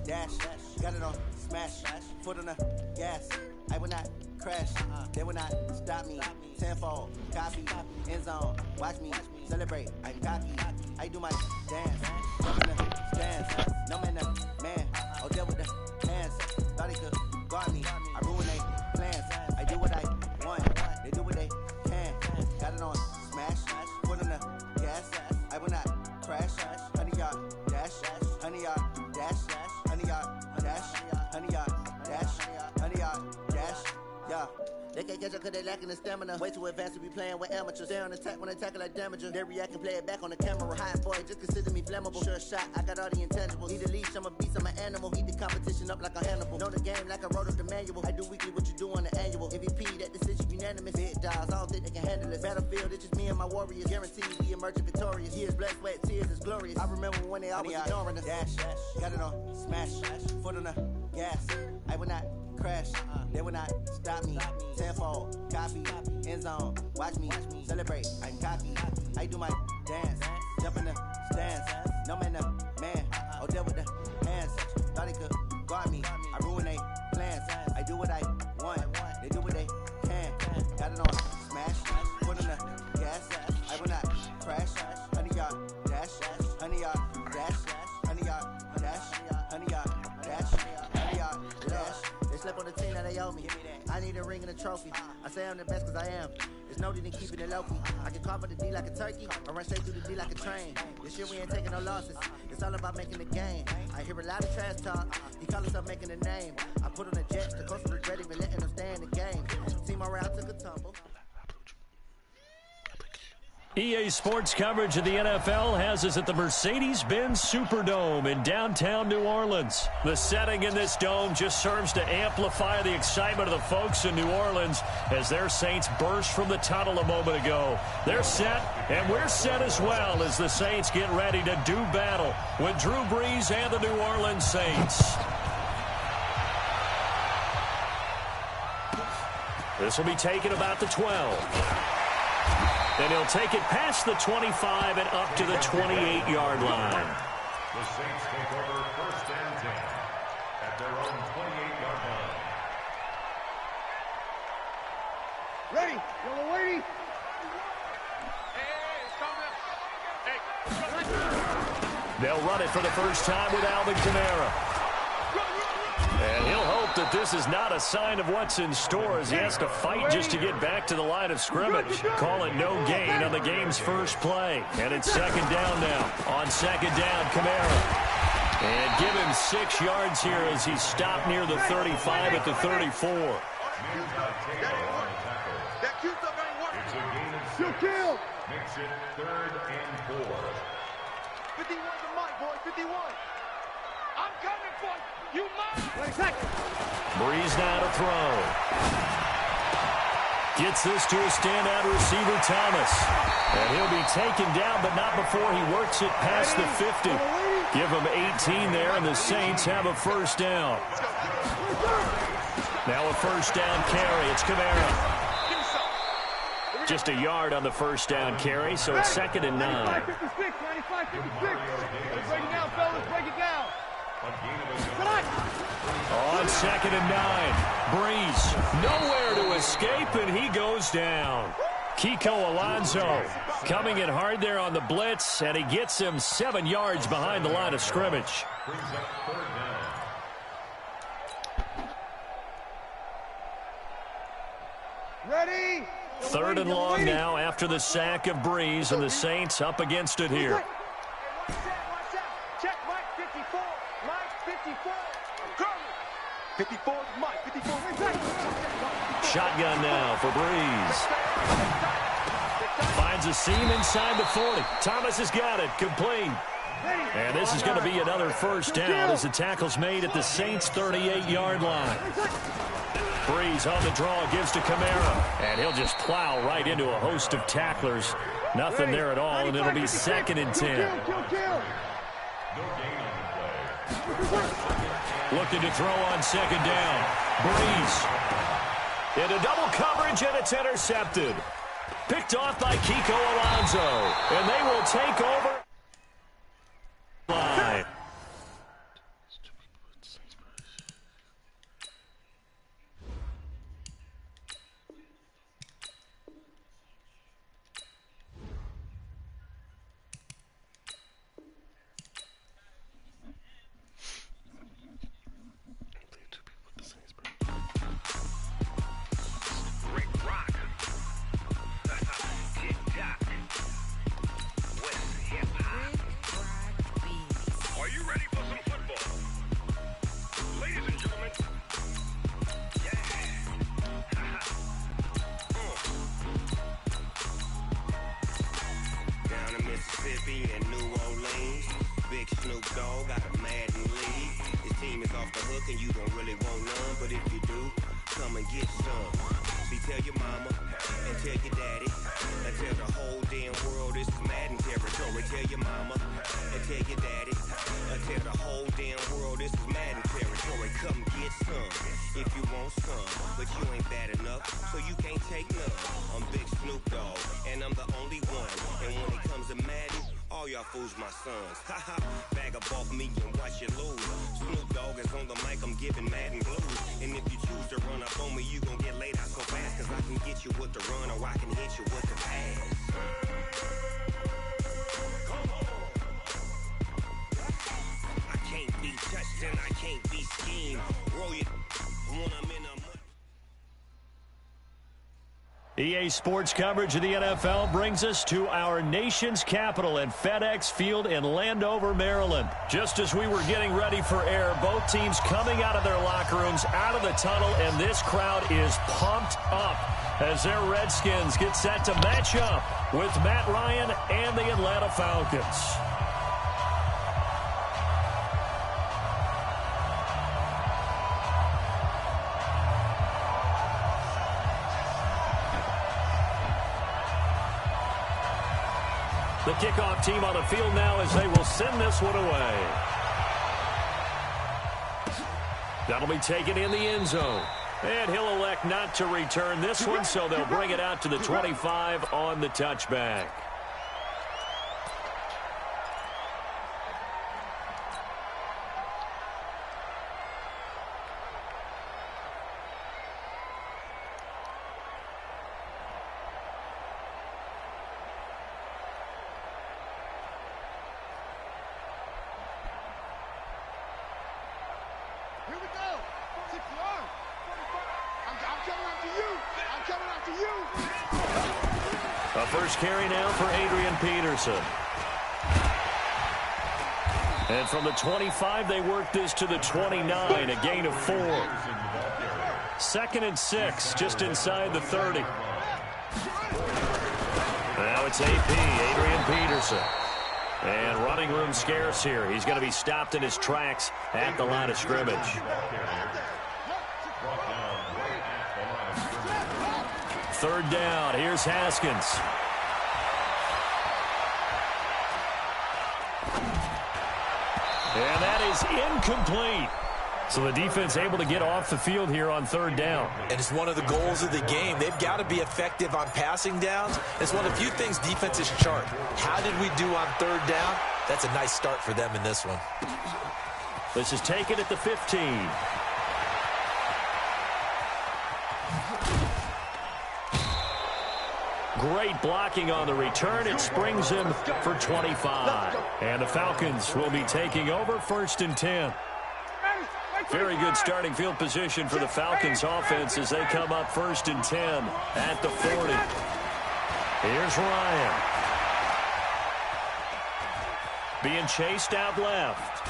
dash. Got it on smash, foot on the gas. I will not crash, they will not stop me. Tenfold, copy, end zone, watch me celebrate. I'm cocky, I do my dance, jump in the stands. No man, man, I'll deal with the hands. Thought he could guard me, I ruin they plans. I do what I want, they do what they can. Got it on smash, foot on the gas. I will not crash, 100-yard dash, 100-yard dash, 100-yard dash, 100-yard dash, 100-yard dash, yeah. They can't catch up cause they lacking the stamina. Way too advanced to be playing with amateurs. They on attack when they tackle like damager. They react and play it back on the camera. High boy, just consider me flammable. Sure shot, I got all the intangibles. Need a leash, I'm a beast, I'm an animal. Heat the competition up like a Hannibal. Know the game like I wrote up the manual. I do weekly what you do on the annual. MVP, that decision unanimous. Big dials, I don't think they can handle it. Battlefield, it's just me and my warriors. Guaranteed we emerging victorious. Years, blood, sweat, tears is glorious. I remember when they always ignoring us. Dash, got it on smash, foot on the gas. I will not crash, they will not stop me. Tenfold, copy, end zone, watch me celebrate. I'm cocky, I do my dance, jump in the stands. No man, man, I'll deal with the hands. Thought he could guard me, I ruin they plans. I do what I want, they do what they can. Got it on smash, foot on the gas. I will not crash, 100-yard dash, 100-yard dash, 100-yard dash, 100-yard dash, 100-yard dash. They slept on the team that they owe me. I need a ring and a trophy. I say I'm the best cause I am. It's no need in keeping it low-key. I can carve up the D like a turkey or run straight through the D like a train. This year we ain't taking no losses. It's all about making the game. I hear a lot of trash talk. He call himself making a name. I put on the Jets. The coach regret even letting them stay in the game. Team morale took a tumble. EA Sports coverage of the NFL has us at the Mercedes-Benz Superdome in downtown New Orleans. The setting in this dome just serves to amplify the excitement of the folks in New Orleans as their Saints burst from the tunnel a moment ago. They're set, and we're set as well as the Saints get ready to do battle with Drew Brees and the New Orleans Saints. This will be taken about the 12. And he'll take it past the 25 and up to the 28-yard line. The Saints take over first and 10 at their own 28-yard line. Ready? Yellow lady. They'll run it for the first time with Alvin Kamara. And he'll hope that this is not a sign of what's in store as he has to fight just to get back to the line of scrimmage. Call it no gain on the game's first play. And it's second down now. On second down, Kamara. And give him 6 yards here as he's stopped near the 35 at the 34. It's a gain of 6. Kill. Makes it 3rd and 4. 51's a mine, boy. 51. I'm coming for you. You mine. Wait a second. Brees now to throw. Gets this to a standout receiver, Thomas. And he'll be taken down, but not before he works it past the 50. Give him 18 there, and the Saints have a first down. Now a first down carry. It's Kamara. Just a yard on the first down carry, so it's second and 9. 95, 56, 95, 56. Let's break it down, fellas. Break it down. On second and 9. Brees nowhere to escape, and he goes down. Kiko Alonso coming in hard there on the blitz, and he gets him 7 yards behind the line of scrimmage. Brings up 3rd down. Ready? 3rd and long now after the sack of Brees, and the Saints up against it here. Check Mike 54. Mike 54. I'm coming. 54 is Mike. 54. Shotgun now for Brees. Finds a seam inside the 40. Thomas has got it. Complete. And this is going to be another first down as the tackle's made at the Saints' 38-yard line. Brees on the draw, gives to Kamara. And he'll just plow right into a host of tacklers. Nothing there at all, and it'll be second and 10. Looking to throw on second down. Brees into double coverage, and it's intercepted. Picked off by Kiko Alonso. And they will take over. Line. Snoop Dogg got a Madden league. His team is off the hook and you don't really want none, but if you do, come and get some. See, tell your mama and tell your daddy and tell the whole damn world this is Madden territory. Tell your mama and tell your daddy and tell the whole damn world this is Madden territory. Come get some if you want some, but you ain't bad enough, so you can't take none. I'm Big Snoop Dogg, and I'm the only one. And when it comes to Madden, all y'all fools my sons. Haha, bag up off me and watch you lose. Snoop Dogg is on the mic, I'm giving Madden blues. And if you choose to run up on me, you gon' get laid out so fast, cause I can get you with the run or I can hit you with the pass. I can't be touched and I can't be schemed. Roll you when I'm in a EA Sports coverage of the NFL brings us to our nation's capital at FedEx Field in Landover, Maryland. Just as we were getting ready for air, both teams coming out of their locker rooms, out of the tunnel, and this crowd is pumped up as their Redskins get set to match up with Matt Ryan and the Atlanta Falcons. The kickoff team on the field now as they will send this one away. That'll be taken in the end zone. And he'll elect not to return this one, so they'll bring it out to the 25 on the touchback. Here we go. 6 yards. I'm coming after you. I'm coming after you. A first carry now for Adrian Peterson. And from the 25, they work this to the 29, a gain of 4. 2nd and 6, just inside the 30. Now it's AP, Adrian Peterson. And running room scarce here. He's going to be stopped in his tracks at the line of scrimmage. 3rd down. Here's Haskins. And that is incomplete. So the defense able to get off the field here on 3rd down. And it's one of the goals of the game. They've got to be effective on passing downs. It's one of the few things defenses chart. How did we do on 3rd down? That's a nice start for them in this one. This is taken at the 15. Great blocking on the return. It springs him for 25. And the Falcons will be taking over 1st and 10. Very good starting field position for the Falcons offense as they come up 1st and 10 at the 40. Here's Ryan. Being chased out left.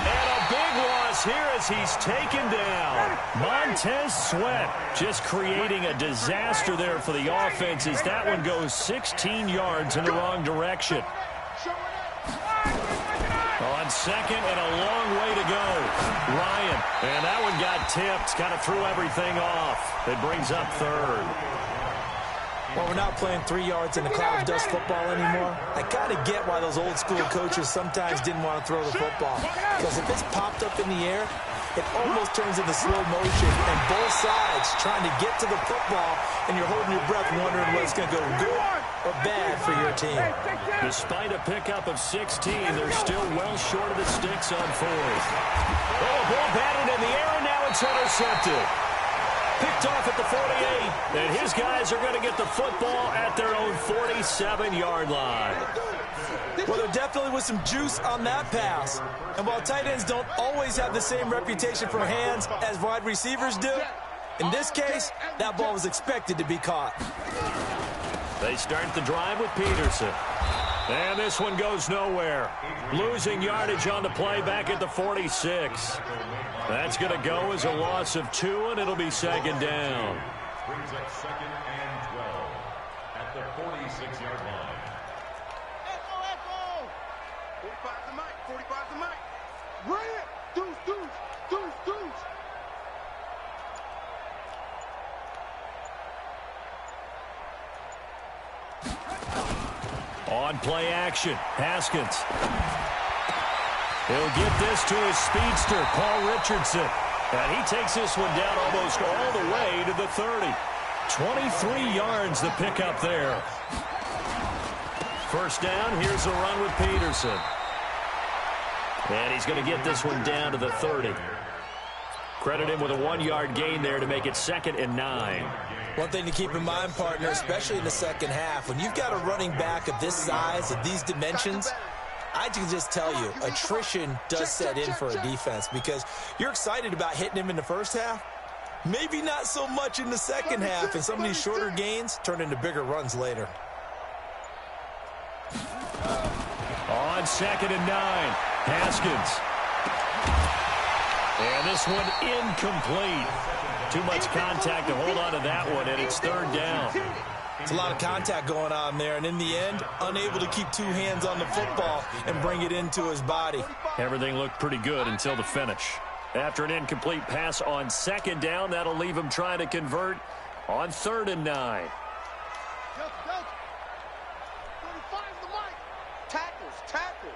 And a big loss here as he's taken down. Montez Sweat just creating a disaster there for the offense as that one goes 16 yards in the wrong direction. On 2nd and a long way to go. Ryan, and that one got tipped, kind of threw everything off. It brings up 3rd. Well, we're not playing 3 yards in a cloud of dust football anymore. I kind of get why those old school coaches sometimes didn't want to throw the football. Because if it's popped up in the air, it almost turns into slow motion. And both sides trying to get to the football, and you're holding your breath wondering whether it's going to go good or bad for your team. Despite a pickup of 16, they're still well short of the sticks on 4th. Oh, ball batted in the air, and now it's intercepted. Picked off at the 48, and his guys are going to get the football at their own 47-yard line. Well, there definitely was some juice on that pass. And while tight ends don't always have the same reputation for hands as wide receivers do, in this case, that ball was expected to be caught. They start the drive with Peterson. And this one goes nowhere. Losing yardage on the play back at the 46. That's going to go as a loss of 2, and it'll be 2nd down. Brings up 2nd and 12 at the 46-yard line. 45's the mic. 45's the mic. Bring it. Deuce, deuce, deuce, deuce. On play action, Haskins. He'll get this to his speedster, Paul Richardson. And he takes this one down almost all the way to the 30. 23 yards the pickup there. First down, here's a run with Peterson. And he's going to get this one down to the 30. Credit him with a 1-yard gain there to make it 2nd and 9. One thing to keep in mind, partner, especially in the second half, when you've got a running back of this size, of these dimensions, I can just tell you, attrition does set in for a defense because you're excited about hitting him in the first half. Maybe not so much in the second half, and some of these shorter gains turn into bigger runs later. On 2nd and 9, Haskins. And this one incomplete. Too much contact to hold on to that one, and it's 3rd down. It's a lot of contact going on there, and in the end, unable to keep 2 hands on the football and bring it into his body. Everything looked pretty good until the finish. After an incomplete pass on 2nd down, that'll leave him trying to convert on 3rd and 9. 45's the mic. Tackles, tackles.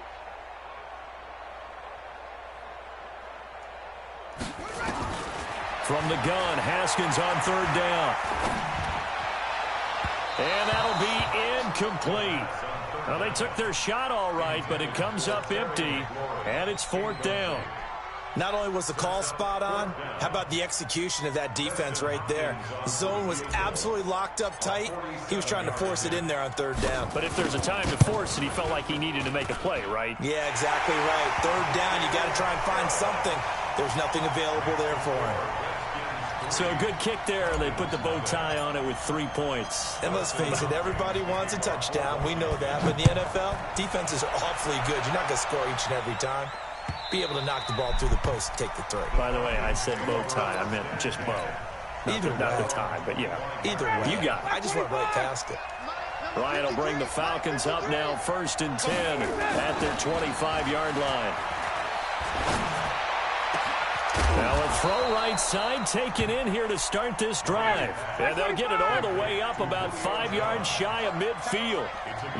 From the gun, Haskins on 3rd down. And that'll be incomplete. Well, they took their shot all right, but it comes up empty, and it's 4th down. Not only was the call spot on, how about the execution of that defense right there? The zone was absolutely locked up tight. He was trying to force it in there on 3rd down. But if there's a time to force it, he felt like he needed to make a play, right? Yeah, exactly right. 3rd down, you got to try and find something. There's nothing available there for him. So a good kick there, and they put the bow tie on it with 3 points. And let's face it, everybody wants a touchdown. We know that. But in the NFL, defenses are awfully good. You're not going to score each and every time. Be able to knock the ball through the post and take the throw. By the way, I said bow tie. I meant just bow. Not the tie, but yeah. Either way. You got it. I just went right past it. Ryan will bring the Falcons up now 1st and 10 at their 25-yard line. Now a throw right side taken in here to start this drive. And they'll get it all the way up about 5 yards shy of midfield.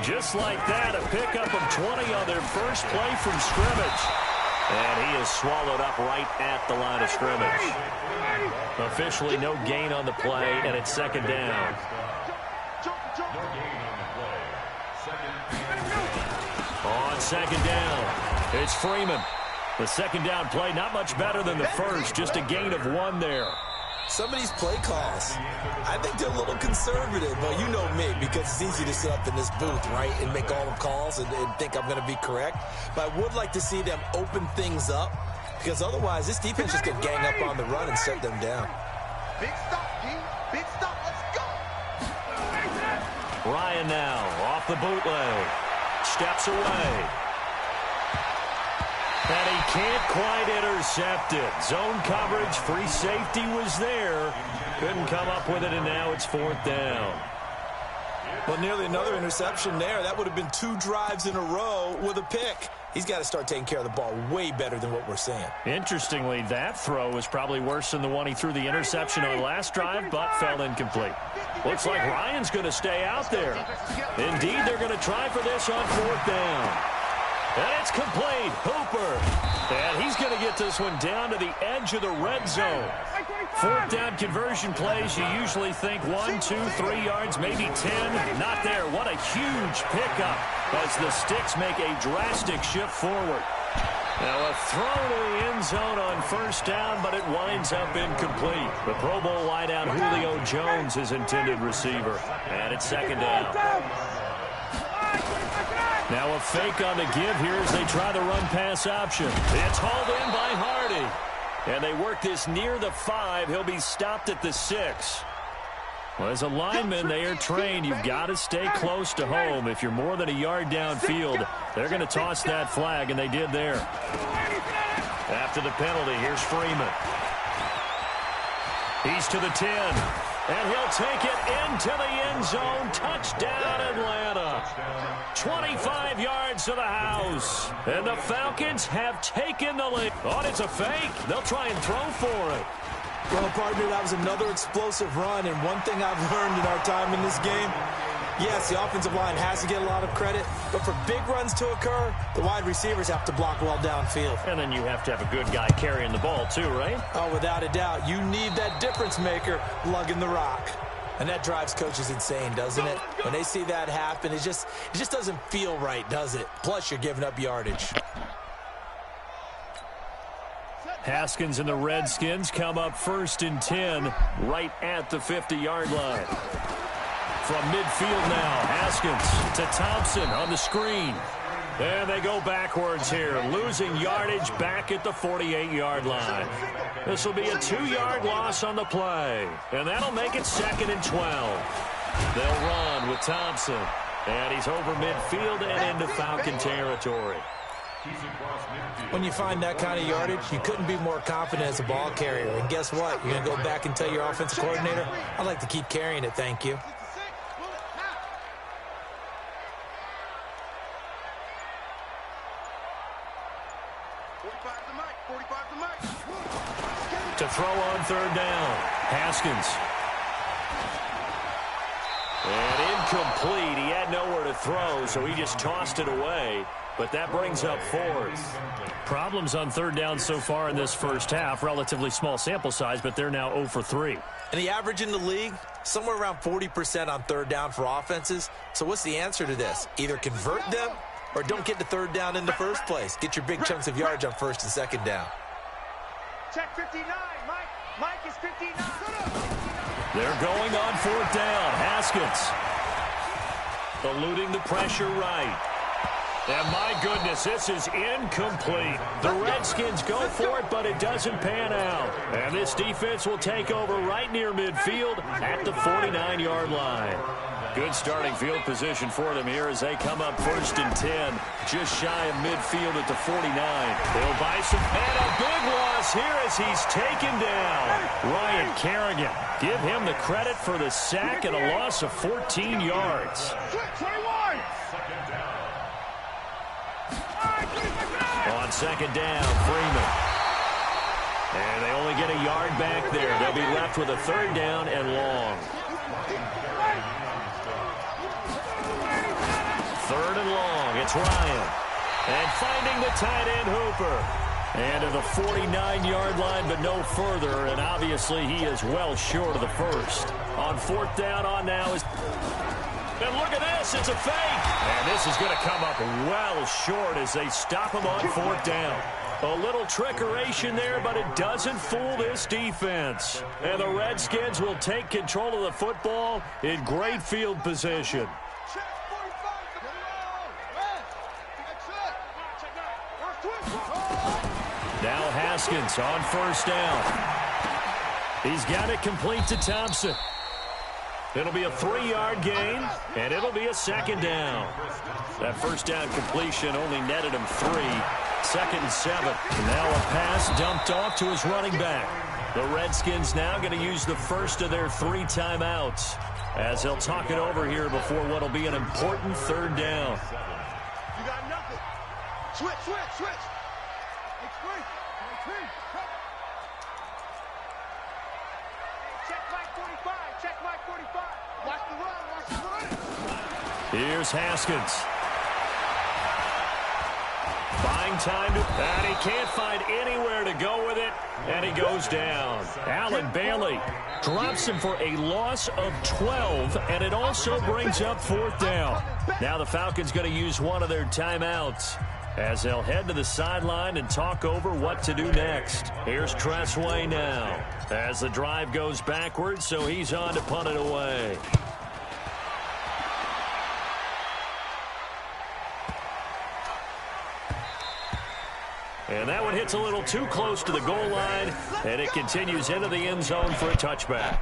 Just like that, a pickup of 20 on their first play from scrimmage. And he is swallowed up right at the line of scrimmage. Officially no gain on the play, and it's 2nd down. On 2nd down, it's Freeman. The 2nd down play, not much better than the first, just a gain of 1 there. Some of these play calls, I think they're a little conservative, but you know me, because it's easy to sit up in this booth, right, and make all the calls and think I'm going to be correct. But I would like to see them open things up, because otherwise this defense just could gang up on the run and shut them down. Big stop, D. Big stop. Let's go. Ryan now off the bootleg. Steps away. And he can't quite intercept it. Zone coverage, free safety was there. Couldn't come up with it, and now it's 4th down. Well, nearly another interception there. That would have been 2 drives in a row with a pick. He's got to start taking care of the ball way better than what we're seeing. Interestingly, that throw was probably worse than the one he threw the interception on last drive, but fell incomplete. Looks like Ryan's going to stay out there. Indeed, they're going to try for this on 4th down. And it's complete. Hooper. And he's going to get this one down to the edge of the red zone. 4th down conversion plays, you usually think 1, 2, 3 yards, maybe 10. Not there. What a huge pickup as the sticks make a drastic shift forward. Now a throw to the end zone on 1st down, but it winds up incomplete. The Pro Bowl wideout Julio Jones is intended receiver. And it's 2nd down. Now a fake on the give here as they try the run-pass option. It's hauled in by Hardy. And they work this near the 5. He'll be stopped at the 6. Well, as a lineman, they are trained. You've got to stay close to home. If you're more than a yard downfield, they're going to toss that flag, and they did there. After the penalty, here's Freeman. He's to the 10. And he'll take it into the end zone. Touchdown, Atlanta. 25 yards to the house. And the Falcons have taken the lead. Oh, it's a fake. They'll try and throw for it. Well, partner, that was another explosive run, and one thing I've learned in our time in this game, yes, the offensive line has to get a lot of credit, but for big runs to occur, the wide receivers have to block well downfield. And then you have to have a good guy carrying the ball too, right? Oh, without a doubt. You need that difference maker lugging the rock. And that drives coaches insane, doesn't it? When they see that happen, it just doesn't feel right, does it? Plus, you're giving up yardage. Haskins and the Redskins come up 1st and 10 right at the 50-yard line. From midfield now, Haskins to Thompson on the screen. And they go backwards here, losing yardage back at the 48-yard line. This will be a 2-yard loss on the play, and that'll make it 2nd and 12. They'll run with Thompson, and he's over midfield and into Falcon territory. When you find that kind of yardage, you couldn't be more confident as a ball carrier. And guess what? You're going to go back and tell your offensive coordinator, I'd like to keep carrying it, thank you. To throw on 3rd down, Haskins. And incomplete. He had nowhere to throw, so he just tossed it away. But that brings up 4th. Problems on 3rd down so far in this first half. Relatively small sample size, but they're now 0 for 3. And the average in the league, somewhere around 40% on 3rd down for offenses. So what's the answer to this? Either convert them or don't get to 3rd down in the first place. Get your big chunks of yardage on 1st and 2nd down. Check 59, Mike. Mike is 59. They're going on 4th down. Haskins eluding the pressure right. And my goodness, this is incomplete. The Redskins go for it, but it doesn't pan out. And this defense will take over right near midfield at the 49-yard line. Good starting field position for them here as they come up 1st and 10, just shy of midfield at the 49. They'll buy some, and a big loss here as he's taken down. Ryan Kerrigan, give him the credit for the sack and a loss of 14 yards. 21. On 2nd down, Freeman. And they only get a yard back there. They'll be left with a 3rd down and long. 3rd and long. It's Ryan. And finding the tight end, Hooper. And to the 49-yard line, but no further. And obviously he is well short of the 1st. On 4th down on now is... And look at this, it's a fake. And this is going to come up well short as they stop him on 4th down. A little trickeration there, but it doesn't fool this defense. And the Redskins will take control of the football in great field position. Now Haskins on 1st down. He's got it complete to Thompson. It'll be a 3-yard gain, and it'll be a 2nd down. That 1st down completion only netted him 3. 2nd and 7. Now a pass dumped off to his running back. The Redskins now going to use the 1st of their 3 timeouts as they'll talk it over here before what will be an important 3rd down. You got nothing. Switch. It's free. Check Mike 45. Check Mike 45. Watch the run. Here's Haskins. Buying time to... And he can't find anywhere to go with it, and he goes down. Allen Bailey drops him for a loss of 12, and it also brings up 4th down. Now the Falcons going to use one of their timeouts as they'll head to the sideline and talk over what to do next. Here's Tressway now as the drive goes backwards, so he's on to punt it away. And that one hits a little too close to the goal line, and it continues into the end zone for a touchback.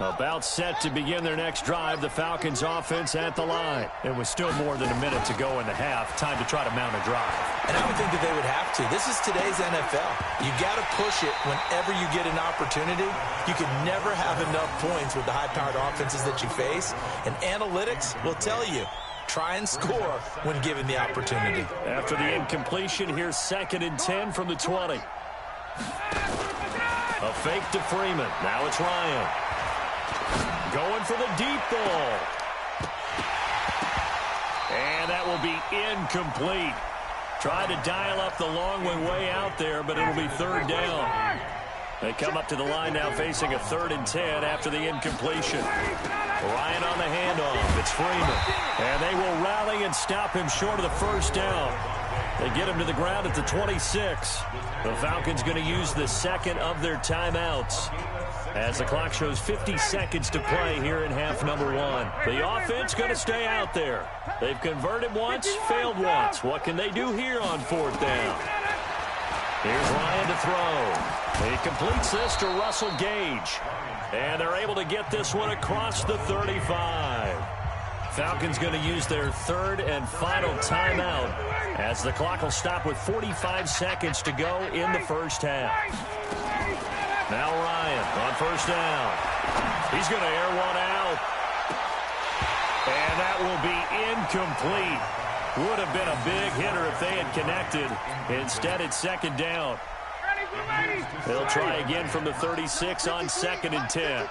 About set to begin their next drive, the Falcons offense at the line. It was still more than a minute to go in the half. Time to try to mount a drive. And I would think that they would have to. This is today's NFL. You got to push it whenever you get an opportunity. You can never have enough points with the high-powered offenses that you face. And analytics will tell you, try and score when given the opportunity. After the incompletion, here's 2nd and 10 from the 20. A fake to Freeman. Now it's Ryan. Going for the deep ball. And that will be incomplete. Tried to dial up the long one way out there, but it'll be 3rd down. They come up to the line now facing a 3rd and 10 after the incompletion. Ryan on the handoff. It's Freeman. And they will rally and stop him short of the 1st down. They get him to the ground at the 26. The Falcons going to use the 2nd of their timeouts as the clock shows 50 seconds to play here in half number 1. The offense going to stay out there. They've converted once, failed once. What can they do here on 4th down? Here's Ryan to throw. He completes this to Russell Gage. And they're able to get this one across the 35. Falcons going to use their 3rd and final timeout as the clock will stop with 45 seconds to go in the 1st half. Now Ryan on 1st down. He's going to air one out. And that will be incomplete. Would have been a big hitter if they had connected. Instead, it's 2nd down. They'll try again from the 36 on 2nd and 10.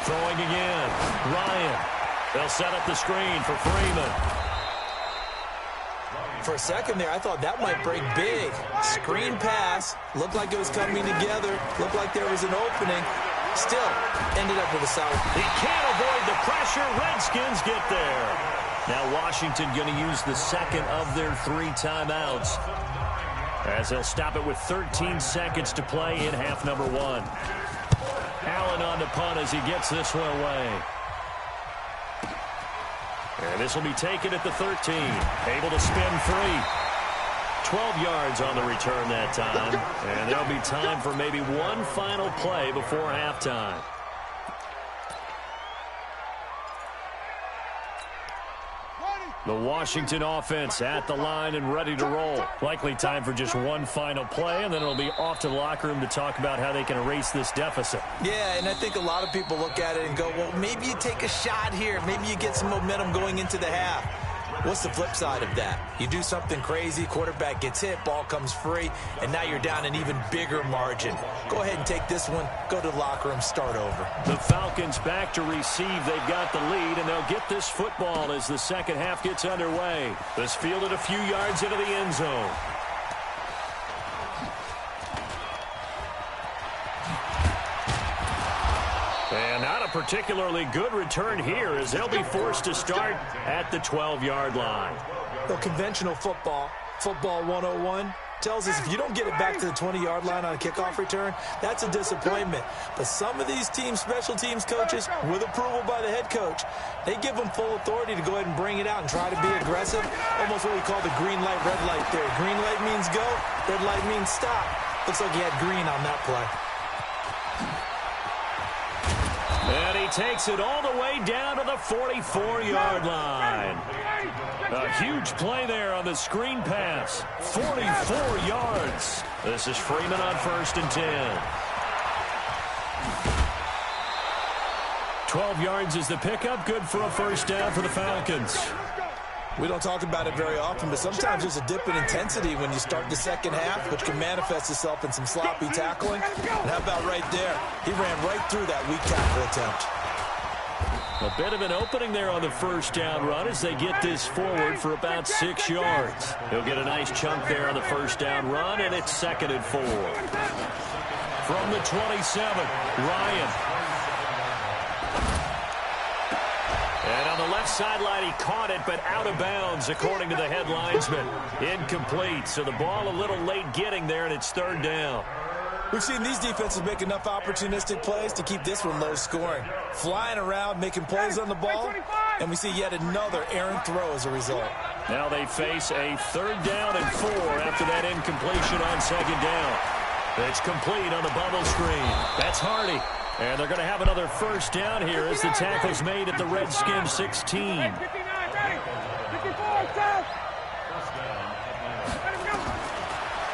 Throwing again. Ryan. They'll set up the screen for Freeman. For a second there, I thought that might break big. Screen pass. Looked like it was coming together. Looked like there was an opening. Still, ended up with a solid. He can't avoid the pressure. Redskins get there. Now Washington going to use the 2nd of their 3 timeouts as they'll stop it with 13 seconds to play in half number 1. Allen on the punt as he gets this one away. And this will be taken at the 13. Able to spin free. 12 yards on the return that time. And there'll be time for maybe one final play before halftime. The Washington offense at the line and ready to roll. Likely time for just one final play, and then it'll be off to the locker room to talk about how they can erase this deficit. Yeah, and I think a lot of people look at it and go, well, maybe you take a shot here. Maybe you get some momentum going into the half. What's the flip side of that? You do something crazy, quarterback gets hit, ball comes free, and now you're down an even bigger margin. Go ahead and take this one, go to the locker room, start over. The Falcons back to receive. They've got the lead, and they'll get this football as the 2nd half gets underway. This fielded a few yards into the end zone. And not a particularly good return here as they'll be forced to start at the 12-yard line. Well, conventional football 101, tells us if you don't get it back to the 20-yard line on a kickoff return, that's a disappointment. But some of these teams, special teams coaches, with approval by the head coach, they give them full authority to go ahead and bring it out and try to be aggressive. Almost what we call the green light, red light theory. Green light means go, red light means stop. Looks like he had green on that play. And he takes it all the way down to the 44-yard line. A huge play there on the screen pass. 44 yards. This is Freeman on 1st and 10. 12 yards is the pickup. Good for a 1st down for the Falcons. We don't talk about it very often, but sometimes there's a dip in intensity when you start the 2nd half, which can manifest itself in some sloppy tackling. And how about right there? He ran right through that weak tackle attempt. A bit of an opening there on the 1st down run as they get this forward for about 6 yards. He'll get a nice chunk there on the 1st down run, and it's 2nd and 4. From the 27, Ryan. And on the left sideline, he caught it, but out of bounds, according to the head linesman. Incomplete, so the ball a little late getting there, and it's 3rd down. We've seen these defenses make enough opportunistic plays to keep this one low scoring. Flying around, making plays on the ball, and we see yet another errant throw as a result. Now they face a 3rd down and 4 after that incompletion on 2nd down. It's complete on the bubble screen. That's Hardy. And they're going to have another first down here as the tackle's made at the Redskins 16.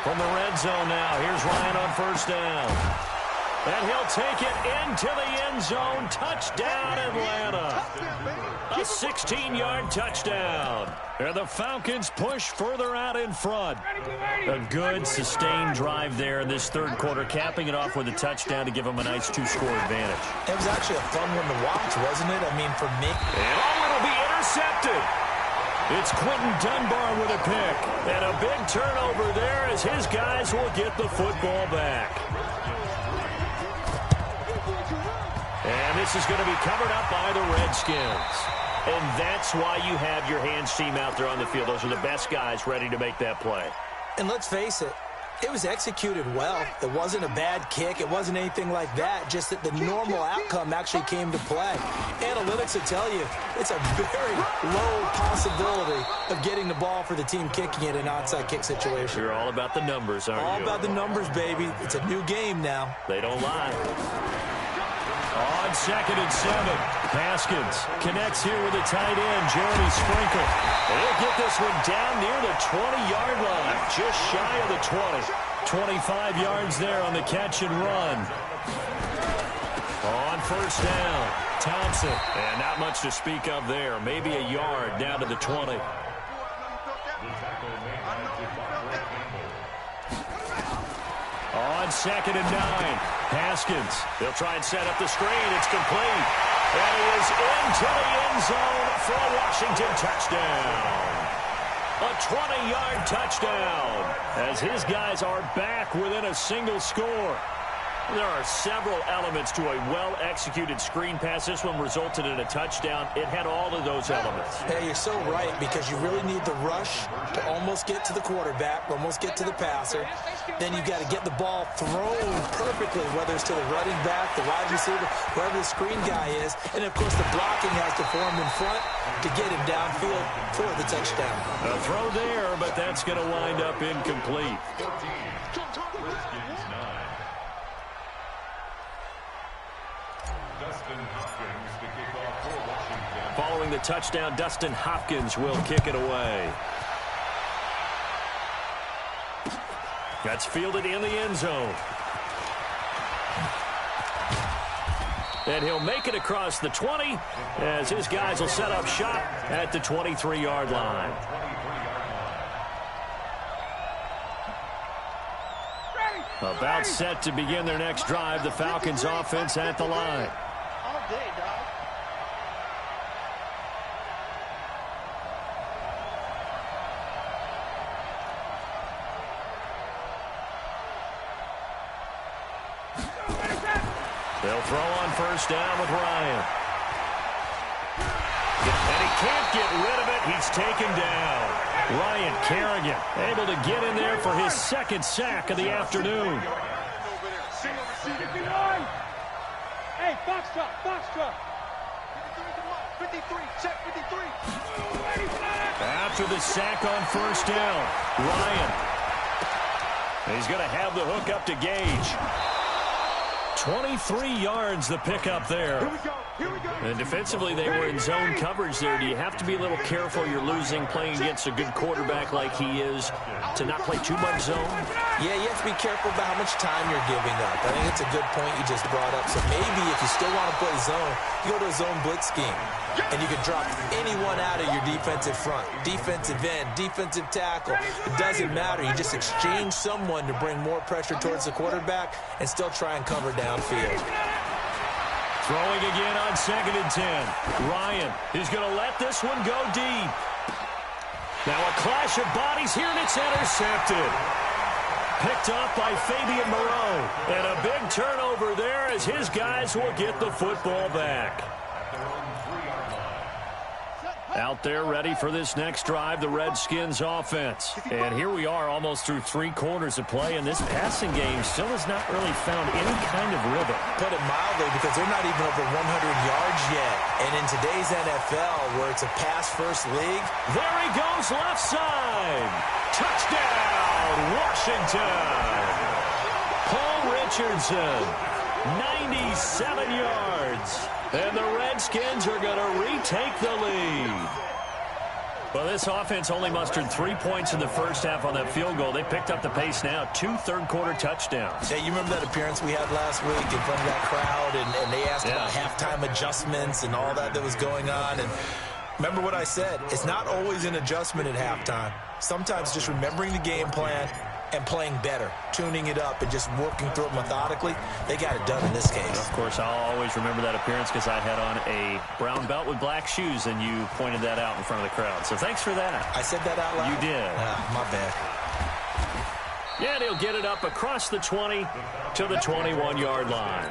From the red zone now, here's Ryan on first down. And he'll take it into the end zone. Touchdown, Atlanta. A 16-yard touchdown. And the Falcons push further out in front. A good, sustained drive there in this third quarter, capping it off with a touchdown to give them a nice two-score advantage. It was actually a fun one to watch, wasn't it? I mean, for me. And it'll be intercepted. It's Quentin Dunbar with a pick. And a big turnover there as his guys will get the football back. And this is going to be covered up by the Redskins. And that's why you have your hands team out there on the field. Those are the best guys ready to make that play. And let's face it, it was executed well. It wasn't a bad kick. It wasn't anything like that. Just that the normal outcome actually came to play. Analytics will tell you it's a very low possibility of getting the ball for the team kicking it in an onside kick situation. You're all about the numbers, aren't you? All about the numbers, baby. It's a new game now. They don't lie. On 2nd and 7, Haskins connects here with the tight end, Jeremy Sprinkle. He'll get this one down near the 20-yard line, just shy of the 20. 25 yards there on the catch and run. On first down, Thompson. And not much to speak of there. Maybe a yard down to the 20. On 2nd and 9, Haskins. They'll try and set up the screen. It's complete. And he is into the end zone for a Washington touchdown. A 20-yard touchdown as his guys are back within a single score. There are several elements to a well-executed screen pass. This one resulted in a touchdown. It had all of those elements. Hey, you're so right, because you really need the rush to almost get to the quarterback, almost get to the passer. Then you've got to get the ball thrown perfectly, whether it's to the running back, the wide receiver, whoever the screen guy is. And, of course, the blocking has to form in front to get him downfield for the touchdown. A throw there, but that's going to wind up incomplete. Following the touchdown, Dustin Hopkins will kick it away. That's fielded in the end zone. And he'll make it across the 20 as his guys will set up shop at the 23-yard line. About set to begin their next drive, the Falcons offense at the line. All day, dog. They'll throw on first down with Ryan. And he can't get rid of it. He's taken down. Ryan Kerrigan able to get in there for his second sack of the afternoon. Hey, box truck. 53, check 53. After the sack on first down, Ryan. He's going to have the hook up to Gage. 23 yards the pickup there. Here we go. And defensively, they were in zone coverage there. Do you have to be a little careful? You're losing playing against a good quarterback like he is to not play too much zone? Yeah, you have to be careful about how much time you're giving up. I think it's a good point you just brought up. So maybe if you still want to play zone, you go to a zone blitz scheme. And you can drop anyone out of your defensive front. Defensive end, defensive tackle. It doesn't matter. You just exchange someone to bring more pressure towards the quarterback and still try and cover downfield. Throwing again on 2nd and 10. Ryan is going to let this one go deep. Now a clash of bodies here, and it's intercepted. Picked up by Fabian Moreau. And a big turnover there as his guys will get the football back. Out there ready for this next drive, the Redskins offense. And here we are almost through 3 quarters of play, and this passing game still has not really found any kind of rhythm. Put it mildly, because they're not even over 100 yards yet. And in today's NFL, where it's a pass-first league. There he goes left side. Touchdown, Washington. Richardson, 97 yards. And the Redskins are going to retake the lead. Well, this offense only mustered 3 points in the first half on that field goal. They picked up the pace now. 2 third-quarter touchdowns. Hey, you remember that appearance we had last week in front of that crowd, and they asked about halftime adjustments and all that was going on. And remember what I said. It's not always an adjustment at halftime. Sometimes just remembering the game plan and playing better, tuning it up, and just working through it methodically. They got it done in this case. Of course, I'll always remember that appearance because I had on a brown belt with black shoes, and you pointed that out in front of the crowd. So thanks for that. I said that out loud? You did. My bad. Yeah, and he'll get it up across the 20 to the 21-yard line.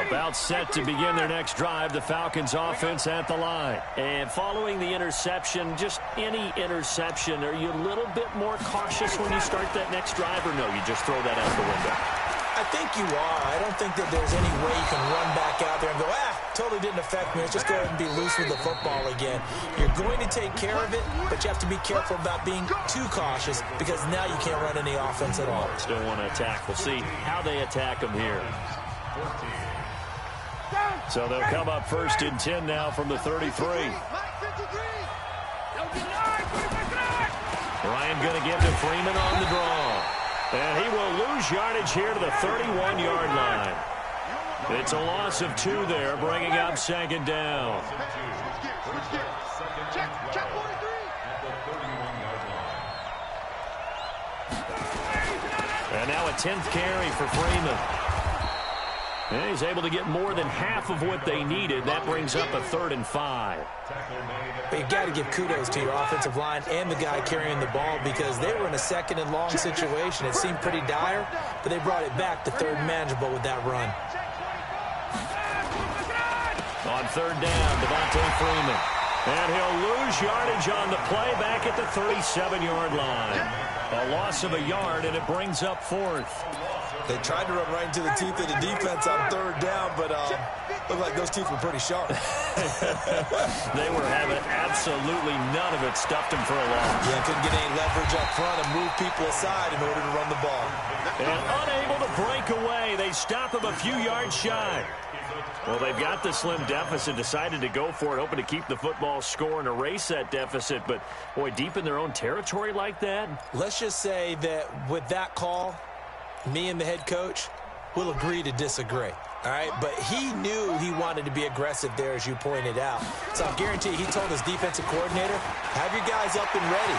About set to begin their next drive, the Falcons offense at the line. And following the interception, just any interception, are you a little bit more cautious when you start that next drive, or no, you just throw that out the window? I think you are. I don't think that there's any way you can run back out there and go, totally didn't affect me. Let's just go ahead and be loose with the football again. You're going to take care of it, but you have to be careful about being too cautious because now you can't run any offense at all. Still want to attack. We'll see how they attack them here. So they'll come up first and 10 now from the 33. Ryan going to give to Freeman on the draw. And he will lose yardage here to the 31-yard line. It's a loss of 2 there, bringing up second down. And now a 10th carry for Freeman. And he's able to get more than half of what they needed. That brings up a 3rd and 5. But you got to give kudos to your offensive line and the guy carrying the ball because they were in a 2nd and long situation. It seemed pretty dire, but they brought it back to 3rd and manageable with that run. On 3rd down, Devontae Freeman. And he'll lose yardage on the play back at the 37-yard line. A loss of a yard, and it brings up 4th. They tried to run right into the teeth of the defense on 3rd down, but looked like those teeth were pretty sharp. They were having absolutely none of it. Stuffed him for a loss. Yeah, couldn't get any leverage up front and move people aside in order to run the ball. And unable to break away, they stop him a few yards shy. Well, they've got the slim deficit, decided to go for it, hoping to keep the football score and erase that deficit. But, boy, deep in their own territory like that. Let's just say that with that call, me and the head coach will agree to disagree. All right, but he knew he wanted to be aggressive there, as you pointed out. So I guarantee he told his defensive coordinator, have your guys up and ready.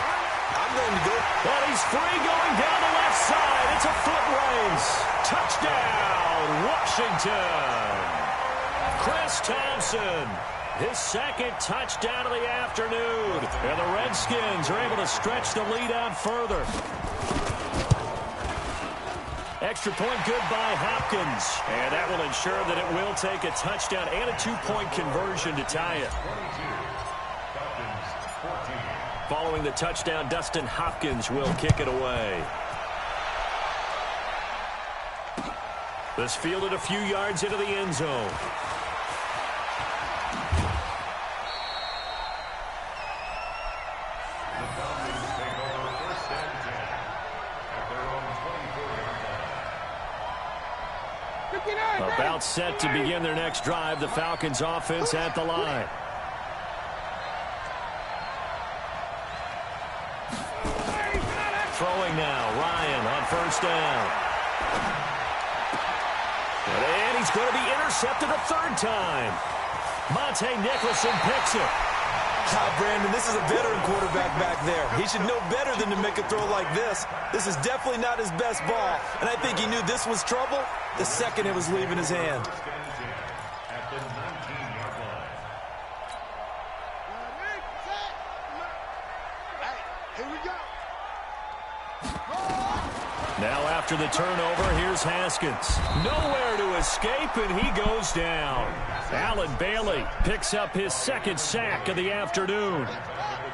I'm going to go. Well, he's free going down the left side. It's a foot race. Touchdown, Washington. Chris Thompson, his 2nd touchdown of the afternoon. And the Redskins are able to stretch the lead out further. Extra point good by Hopkins. And that will ensure that it will take a touchdown and a 2-point conversion to tie it. Following the touchdown, Dustin Hopkins will kick it away. This fielded a few yards into the end zone. About set to begin their next drive, the Falcons offense at the line. Throwing now, Ryan on 1st down. And he's going to be intercepted a 3rd time. Monte Nicholson picks it. Brandon, this is a veteran quarterback back there. He should know better than to make a throw like this. This is definitely not his best ball, and I think he knew this was trouble the second it was leaving his hand. Now after the turnover, here's Haskins. Nowhere to escape, and he goes down. Alan Bailey picks up his 2nd sack of the afternoon.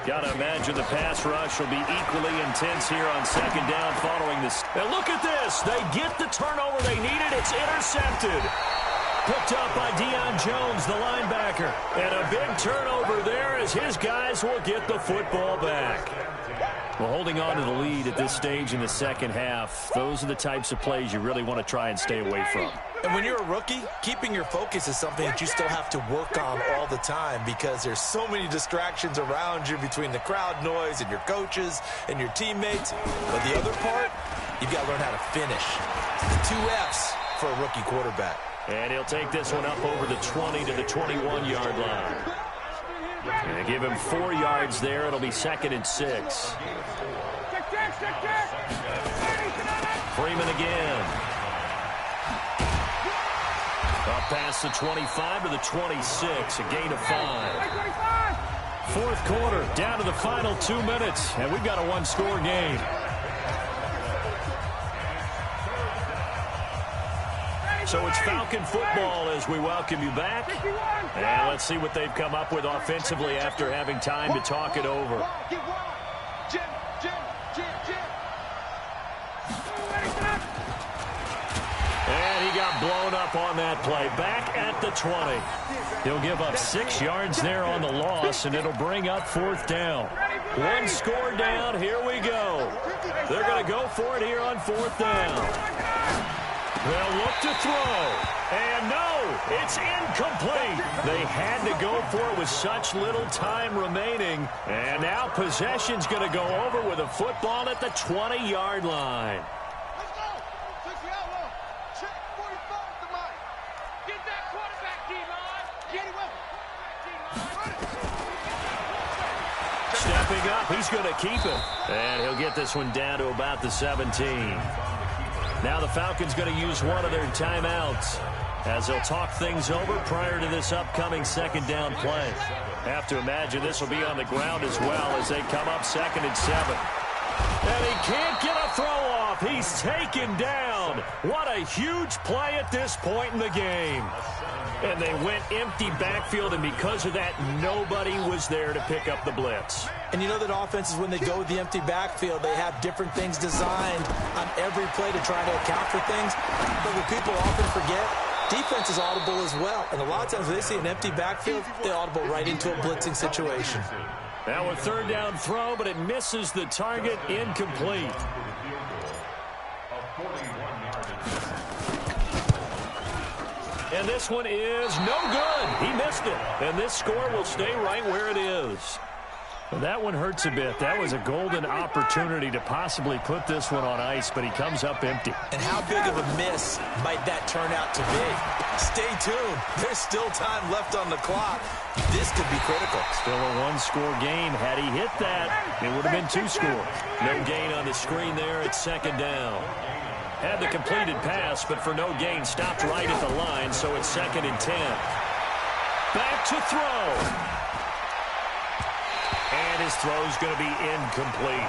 Got to imagine the pass rush will be equally intense here on 2nd down following this. And look at this. They get the turnover they needed. It's intercepted. picked up by Deion Jones, the linebacker. And a big turnover there as his guys will get the football back. Well, holding on to the lead at this stage in the second half, those are the types of plays you really want to try and stay away from. And when you're a rookie, keeping your focus is something that you still have to work on all the time because there's so many distractions around you between the crowd noise and your coaches and your teammates. But the other part, you've got to learn how to finish. The 2 F's for a rookie quarterback. And he'll take this one up over the 20 to the 21-yard line. And give him 4 yards there. It'll be 2nd and 6. Freeman again. Up past the 25 to the 26. A gain of 5. Fourth quarter, down to the final 2 minutes. And we've got a one-score game. So it's Falcon football as we welcome you back. And let's see what they've come up with offensively after having time to talk it over. And he got blown up on that play. Back at the 20. He'll give up 6 yards there on the loss, and it'll bring up 4th down. One score down. Here we go. They're going to go for it here on 4th down. They'll look to throw. And no, it's incomplete. They had to go for it with such little time remaining. And now possession's going to go over with a football at the 20-yard line. Let's go. Take the outlaw. Check 45 to Mike. Get that quarterback, D-line. Get him up. Stepping up, he's going to keep it. And he'll get this one down to about the 17. Now the Falcons going to use one of their timeouts as they'll talk things over prior to this upcoming 2nd down play. Have to imagine this will be on the ground as well as they come up 2nd and 7. And he can't get a throw off. He's taken down. What a huge play at this point in the game. And they went empty backfield, and because of that, nobody was there to pick up the blitz. And you know that offenses, when they go with the empty backfield, they have different things designed on every play to try to account for things. But what people often forget, defense is audible as well. And a lot of times when they see an empty backfield, they audible right into a blitzing situation. Now a 3rd down throw, but it misses the target. Incomplete. And this one is no good. He missed it. And this score will stay right where it is. Well, that one hurts a bit. That was a golden opportunity to possibly put this one on ice, but he comes up empty. And how big of a miss might that turn out to be? Stay tuned. There's still time left on the clock. This could be critical. Still a one-score game. Had he hit that, it would have been 2 scores. No gain on the screen there at 2nd down. Had the completed pass, but for no gain, stopped right at the line, so it's 2nd and 10. Back to throw. And his throw's going to be incomplete.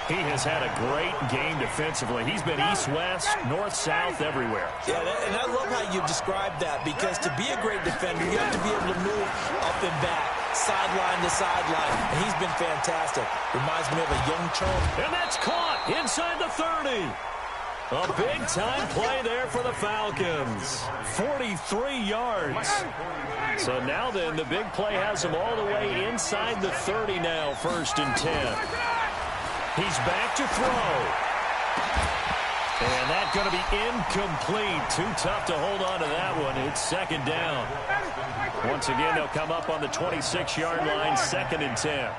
He has had a great game defensively. He's been east-west, north-south, everywhere. Yeah, and I love how you described that, because to be a great defender, you have to be able to move up and back, sideline to sideline, and he's been fantastic. Reminds me of a young chump. And that's caught inside the 30. A big-time play there for the Falcons. 43 yards. So now then, the big play has them all the way inside the 30 now, 1st and 10. He's back to throw. And that's going to be incomplete. Too tough to hold on to that one. It's 2nd down. Once again, they'll come up on the 26-yard line, 2nd and 10.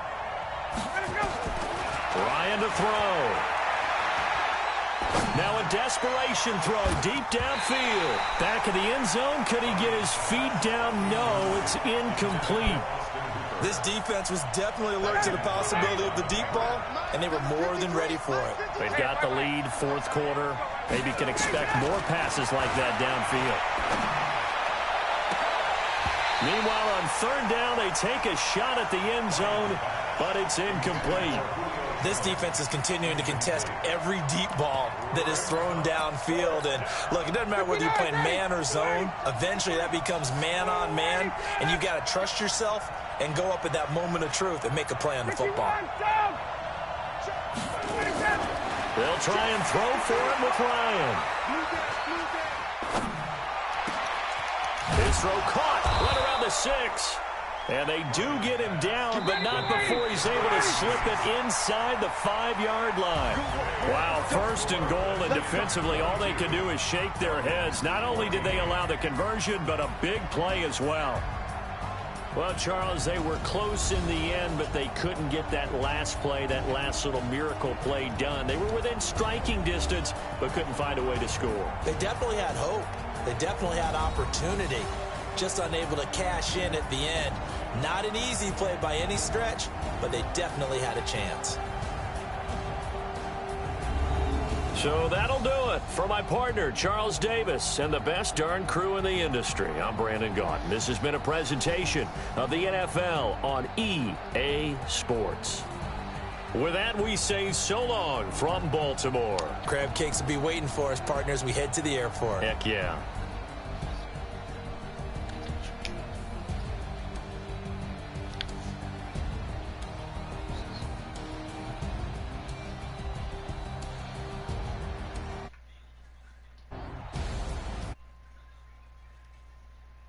Ryan to throw. Now a desperation throw deep downfield. Back of the end zone. Could he get his feet down? No, it's incomplete. This defense was definitely alert to the possibility of the deep ball, and they were more than ready for it. They've got the lead, 4th quarter. Maybe can expect more passes like that downfield. Meanwhile, on 3rd down, they take a shot at the end zone, but it's incomplete. This defense is continuing to contest every deep ball that is thrown downfield. And, look, it doesn't matter whether you're playing man or zone. Eventually, that becomes man-on-man, and you've got to trust yourself and go up at that moment of truth and make a play on the football. They'll try and throw for it with Ryan. His throw caught right around the 6. And they do get him down, but not before he's able to slip it inside the 5-yard line. Wow, 1st and goal, and defensively all they can do is shake their heads. Not only did they allow the conversion, but a big play as well. Well, Charles, they were close in the end, but they couldn't get that last play, that last little miracle play done. They were within striking distance, but couldn't find a way to score. They definitely had hope. They definitely had opportunity. Just unable to cash in at the end. Not an easy play by any stretch, but they definitely had a chance. So that'll do it for my partner, Charles Davis, and the best darn crew in the industry. I'm Brandon Gaudin. This has been a presentation of the NFL on EA Sports. With that, we say so long from Baltimore. Crab cakes will be waiting for us, partners. We head to the airport. Heck yeah.